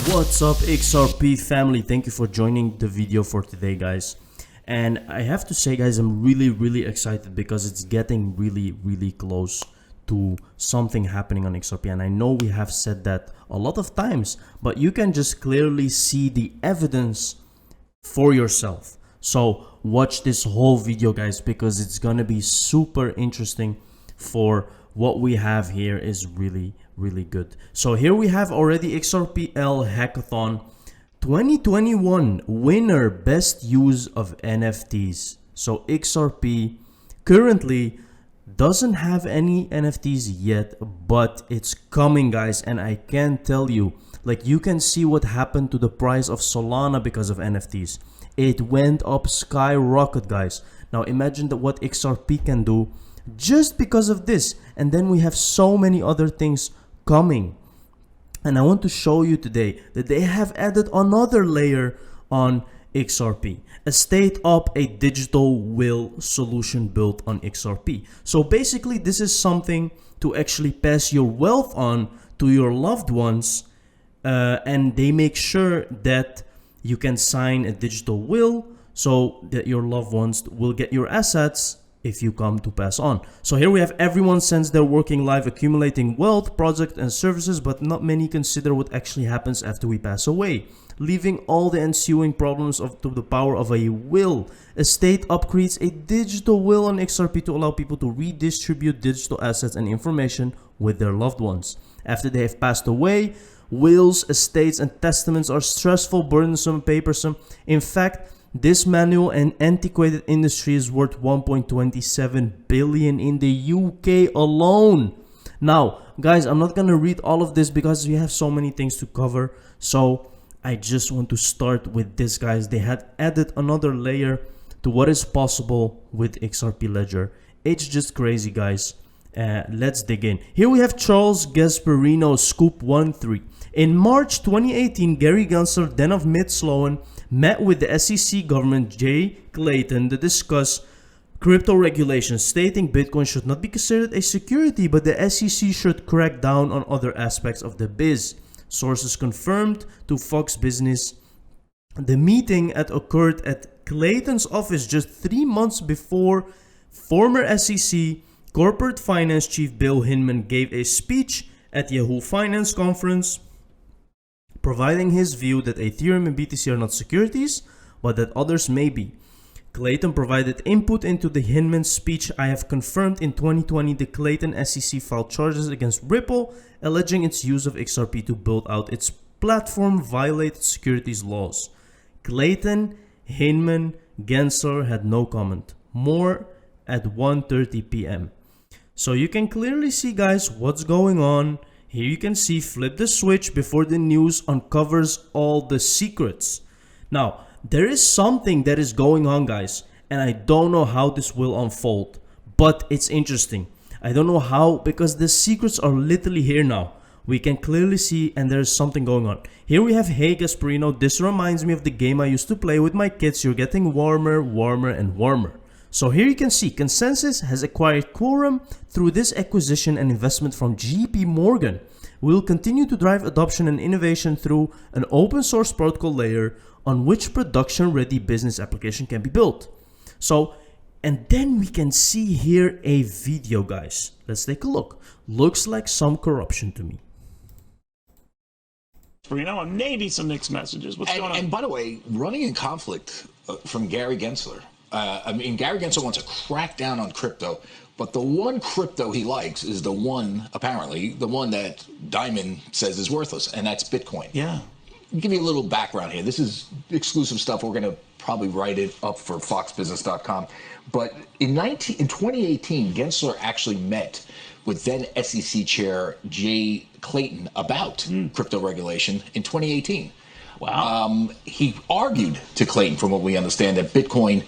What's up, XRP family? Thank you for joining the video for today, guys. And I have to say, guys, I'm really excited because it's getting really close to something happening on XRP. And I know we have said that a lot of times, but you can just clearly see the evidence for yourself. So watch this whole video, guys, because it's gonna be super interesting. For what we have here is really good. So here we have already XRPL Hackathon 2021 winner, best use of NFTs. So XRP currently doesn't have any NFTs yet, but it's coming, guys. And I can tell you, like, you can see what happened to the price of Solana because of NFTs. It went up skyrocket, guys. Now imagine that what XRP can do just because of this. And then we have so many other things coming, and I want to show you today that they have added another layer on XRP, a state up a digital will solution built on XRP. So basically this is something to actually pass your wealth on to your loved ones, and they make sure that you can sign a digital will so that your loved ones will get your assets if you come to pass on. So here we have everyone sends their working life accumulating wealth, projects and services, but not many consider what actually happens after we pass away, leaving all the ensuing problems to the power of a will. A state up creates a digital will on XRP to allow people to redistribute digital assets and information with their loved ones. After they have passed away, wills, estates and testaments are stressful, burdensome, papersome. In fact, this manual and antiquated industry is worth 1.27 billion in the UK alone. Now, guys, I'm not gonna read all of this because we have so many things to cover. So I just want to start with this, guys. They had added another layer to what is possible with XRP Ledger. It's just crazy, guys. Let's dig in. Here we have Charles Gasparino, Scoop 13. In March 2018, Gary Gensler, then of Mid-Sloan, met with the SEC Governor Jay Clayton to discuss crypto regulations, stating Bitcoin should not be considered a security, but the SEC should crack down on other aspects of the biz. Sources confirmed to Fox Business the meeting occurred at Clayton's office just 3 months before former SEC corporate finance chief Bill Hinman gave a speech at Yahoo Finance Conference, providing his view that Ethereum and BTC are not securities, but that others may be. Clayton provided input into the Hinman speech. I have confirmed in 2020 the Clayton SEC filed charges against Ripple, alleging its use of XRP to build out its platform violated securities laws. Clayton, Hinman, Gensler had no comment. More at 1:30 p.m. So you can clearly see, guys, what's going on. Here you can see flip the switch before the news uncovers all the secrets. Now, there is something that is going on, guys, and I don't know how this will unfold, but it's interesting. I don't know how, because the secrets are literally here now. We can clearly see, and there's something going on. Here we have, hey Gasparino, this reminds me of the game I used to play with my kids. You're getting warmer and warmer. So here you can see Consensus has acquired Quorum through this acquisition and investment from JP Morgan. We will continue to drive adoption and innovation through an open source protocol layer on which production ready business application can be built. So, and then we can see here a video, guys. Let's take a look. Looks like some corruption to me. And maybe some mixed messages. What's going on? And by the way, running in conflict from Gary Gensler. I mean, Gary Gensler wants to crack down on crypto, but the one crypto he likes is the one, apparently, the one that Diamond says is worthless, and that's Bitcoin. Yeah. I'll give you a little background here. This is exclusive stuff. We're going to probably write it up for foxbusiness.com. But in 2018, Gensler actually met with then SEC Chair Jay Clayton about crypto regulation in 2018. Wow. He argued to Clayton, from what we understand, that Bitcoin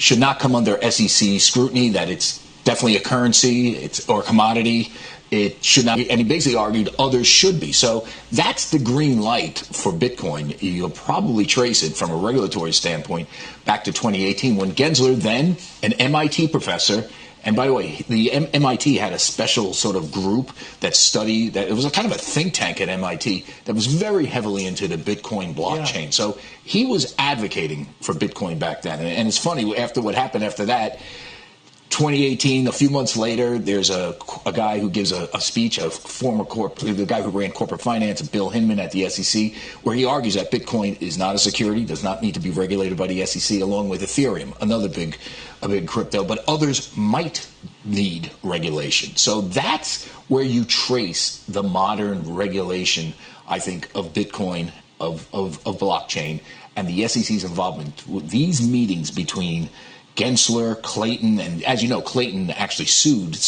should not come under SEC scrutiny, that it's definitely a currency, or a commodity. It should not be, and he basically argued others should be. So that's the green light for Bitcoin. You'll probably trace it from a regulatory standpoint back to 2018 when Gensler, then an MIT professor, And by the way, the MIT had a special sort of group that studied that. It was a kind of a think tank at MIT that was very heavily into the Bitcoin blockchain. Yeah. So he was advocating for Bitcoin back then. And it's funny, after what happened after that, 2018, a few months later, there's a guy who gives a speech, the guy who ran corporate finance, Bill Hinman at the SEC, where he argues that Bitcoin is not a security, does not need to be regulated by the SEC, along with Ethereum, another big crypto, but others might need regulation. So that's where you trace the modern regulation, I think, of Bitcoin, of blockchain, and the SEC's involvement with these meetings between Gensler, Clayton, and as you know, Clayton actually sued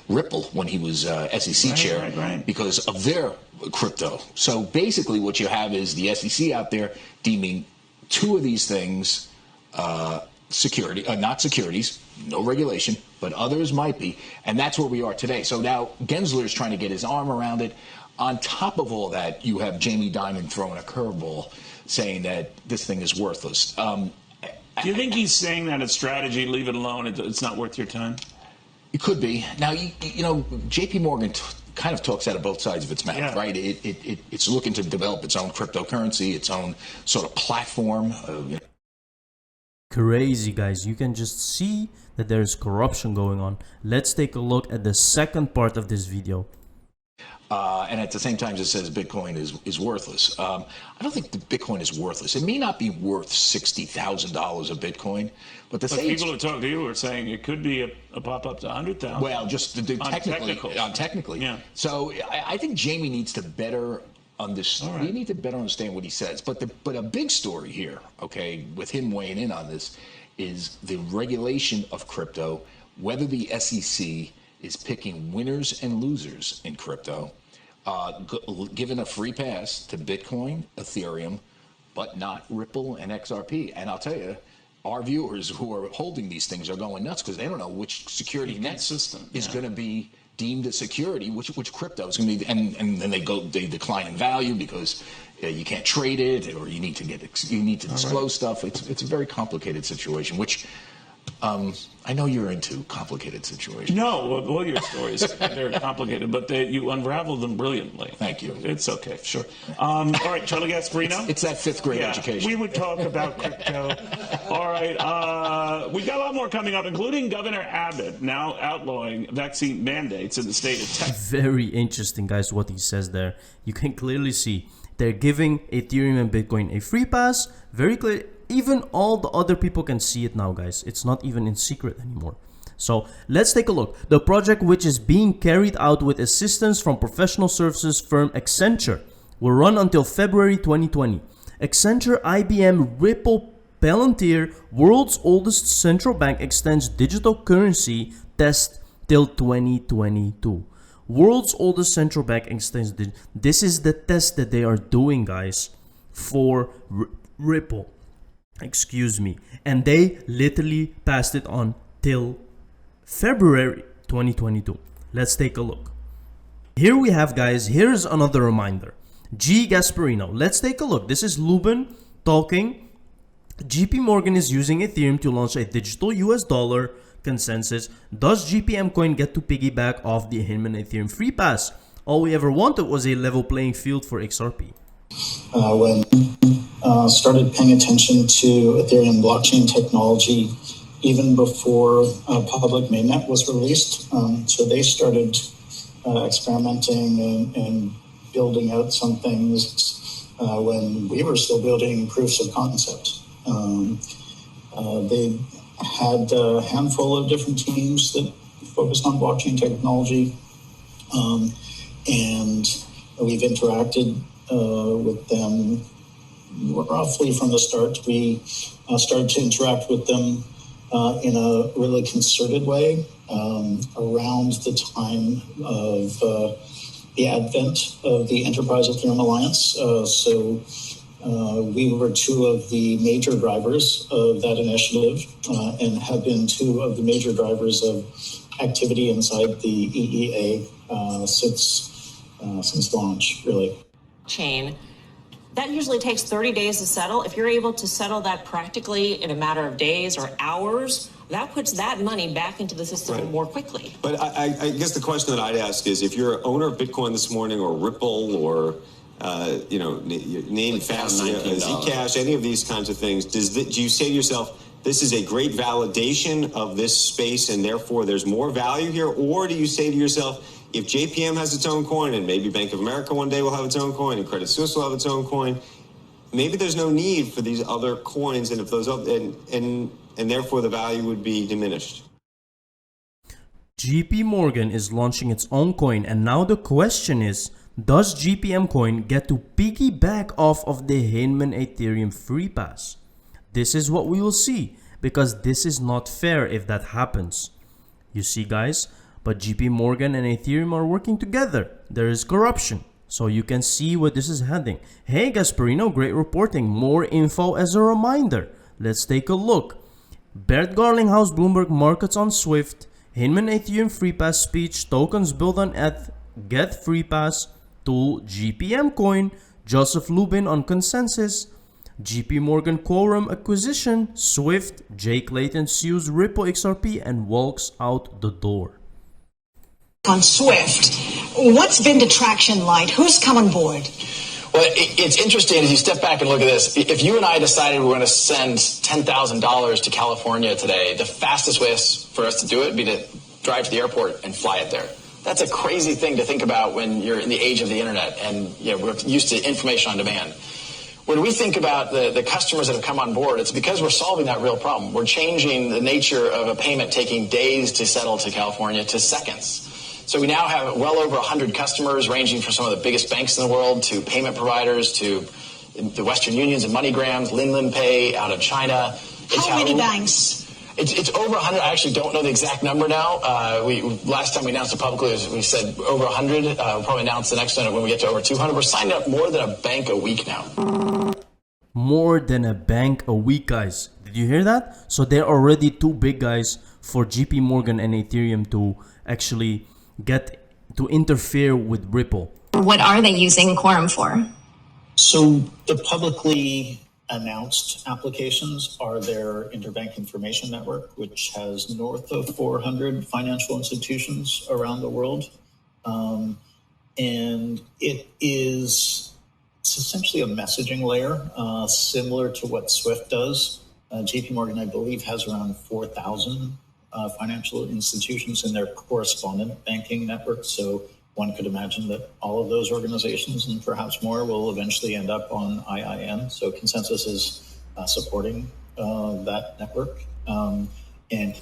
Ripple when he was SEC chair because of their crypto. So basically what you have is the SEC out there deeming two of these things not securities, no regulation, but others might be. And that's where we are today. So now Gensler is trying to get his arm around it. On top of all that, you have Jamie Dimon throwing a curveball saying that this thing is worthless. Do you think he's saying that it's strategy, leave it alone, it's not worth your time? It could be. Now, you know, J.P. Morgan kind of talks out of both sides of its mouth, right? It's looking to develop its own cryptocurrency, its own sort of platform. Crazy, guys. You can just see that there's corruption going on. Let's take a look at the second part of this video. And at the same time, it says Bitcoin is worthless. I don't think the Bitcoin is worthless. It may not be worth $60,000 a Bitcoin, but people who talk to you are saying it could be a pop up to 100,000. Well, just technically. Yeah. So I think Jamie needs to better understand. Right. We need to better understand what he says. But a big story here, okay, with him weighing in on this, is the regulation of crypto. Whether the SEC is picking winners and losers in crypto, giving a free pass to Bitcoin, Ethereum, but not Ripple and XRP. And I'll tell you, our viewers who are holding these things are going nuts because they don't know which security net system is going to be deemed a security, which crypto is going to be, and then they decline in value because you can't trade it, or you need to disclose stuff. It's a very complicated situation, which I know you're into complicated situations. No, all your stories, they're complicated, but you unravel them brilliantly. Thank you. It's okay, sure. All right, Charlie Gasparino. It's that fifth grade education. We would talk about crypto. All right, we got a lot more coming up, including Governor Abbott now outlawing vaccine mandates in the state of Texas. Very interesting, guys, what he says there. You can clearly see they're giving Ethereum and Bitcoin a free pass. Very clear. Even all the other people can see it now, guys. It's not even in secret anymore. So let's take a look. The project, which is being carried out with assistance from professional services firm Accenture, will run until February 2020. Accenture, IBM, Ripple, Palantir, world's oldest central bank, extends digital currency test till 2022. World's oldest central bank extends. This is the test that they are doing, guys, for Ripple. Excuse me. And they literally passed it on till February 2022. Let's take a look. Here we have, guys, here's another reminder. G. Gasparino. Let's take a look. This is Lubin talking. JP Morgan is using Ethereum to launch a digital US dollar consensus. Does GPM coin get to piggyback off the Hinman Ethereum free pass? All we ever wanted was a level playing field for XRP. When started paying attention to Ethereum blockchain technology even before public mainnet was released. So they started experimenting and building out some things when we were still building proofs of concept. They had a handful of different teams that focused on blockchain technology, and we've interacted with them roughly from the start. We started to interact with them in a really concerted way around the time of the advent of the Enterprise Ethereum Alliance. So we were two of the major drivers of that initiative and have been two of the major drivers of activity inside the EEA since launch, really. Chain. That usually takes 30 days to settle. If you're able to settle that practically in a matter of days or hours, that puts that money back into the system Right. more quickly. But I guess the question that I'd ask is, if you're an owner of Bitcoin this morning, or Ripple, or name fast, Zcash, any of these kinds of things, do you say to yourself, this is a great validation of this space and therefore there's more value here? Or do you say to yourself, if JPM has its own coin, and maybe Bank of America one day will have its own coin, and Credit Suisse will have its own coin, maybe there's no need for these other coins, and if those and therefore the value would be diminished? JP Morgan is launching its own coin, and now the question is, does GPM coin get to piggyback off of the Hinman Ethereum free pass? This is what we will see, because this is not fair if that happens. You see, guys, but JP Morgan and Ethereum are working together. There is corruption, so you can see where this is heading. Hey Gasparino, great reporting. More info as a reminder. Let's take a look. Bert Garlinghouse, Bloomberg Markets on Swift, Hinman Ethereum free pass speech, tokens built on ETH, get free pass, tool GPM coin, Joseph Lubin on consensus, JP Morgan quorum acquisition, Swift, Jake Layton sues Ripple XRP and walks out the door. On Swift, what's been the traction like? Who's come on board? Well, it's interesting as you step back and look at this. If you and I decided we were going to send $10,000 to California today, the fastest way for us to do it would be to drive to the airport and fly it there. That's a crazy thing to think about when you're in the age of the internet and we're used to information on demand. When we think about the customers that have come on board, it's because we're solving that real problem. We're changing the nature of a payment taking days to settle to California to seconds. So we now have well over 100 customers, ranging from some of the biggest banks in the world to payment providers to the Western Unions and MoneyGrams, Linlin Pay out of China. How many banks? It's over 100. I actually don't know the exact number now. Last time we announced it publicly, we said over 100. We'll probably announce the next one when we get to over 200. We're signing up more than a bank a week now. More than a bank a week, guys. Did you hear that? So they're already too big, guys, for JP Morgan and Ethereum to actually get to interfere with Ripple. What are they using Quorum for? So the publicly announced applications are their interbank information network, which has north of 400 financial institutions around the world. And it's essentially a messaging layer, similar to what Swift does. JP Morgan, I believe, has around 4,000 financial institutions in their correspondent banking network. So one could imagine that all of those organizations and perhaps more will eventually end up on IIN. So Consensus is supporting that network.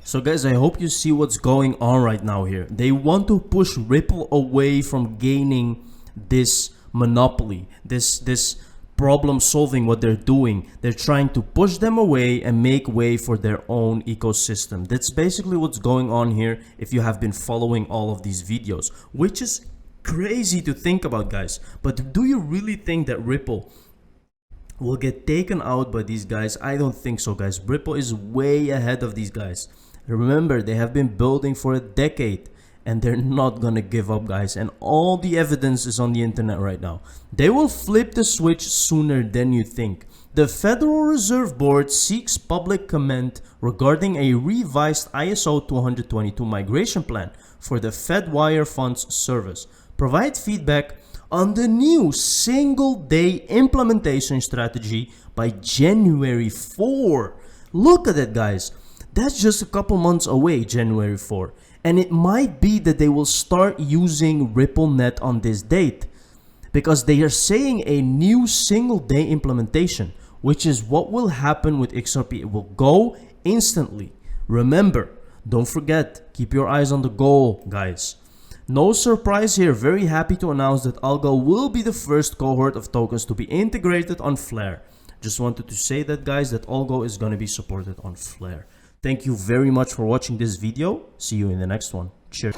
So guys, I hope you see what's going on right now here. They want to push Ripple away from gaining this monopoly, this problem solving. What they're doing, they're trying to push them away and make way for their own ecosystem. That's basically what's going on here, if you have been following all of these videos, which is crazy to think about, guys. But do you really think that Ripple will get taken out by these guys? I don't think so, guys. Ripple is way ahead of these guys. Remember, they have been building for a decade, and they're not gonna give up, guys. And all the evidence is on the internet right now. They will flip the switch sooner than you think. The Federal Reserve Board seeks public comment regarding a revised ISO 222 migration plan for the Fedwire Funds service. Provide feedback on the new single-day implementation strategy by January 4. Look at it, guys. That's just a couple months away, January 4. And it might be that they will start using RippleNet on this date, because they are saying a new single-day implementation, which is what will happen with XRP. It will go instantly. Remember, don't forget, keep your eyes on the goal, guys. No surprise here, very happy to announce that Algo will be the first cohort of tokens to be integrated on Flare. Just wanted to say that, guys, that Algo is going to be supported on Flare. Thank you very much for watching this video. See you in the next one. Cheers.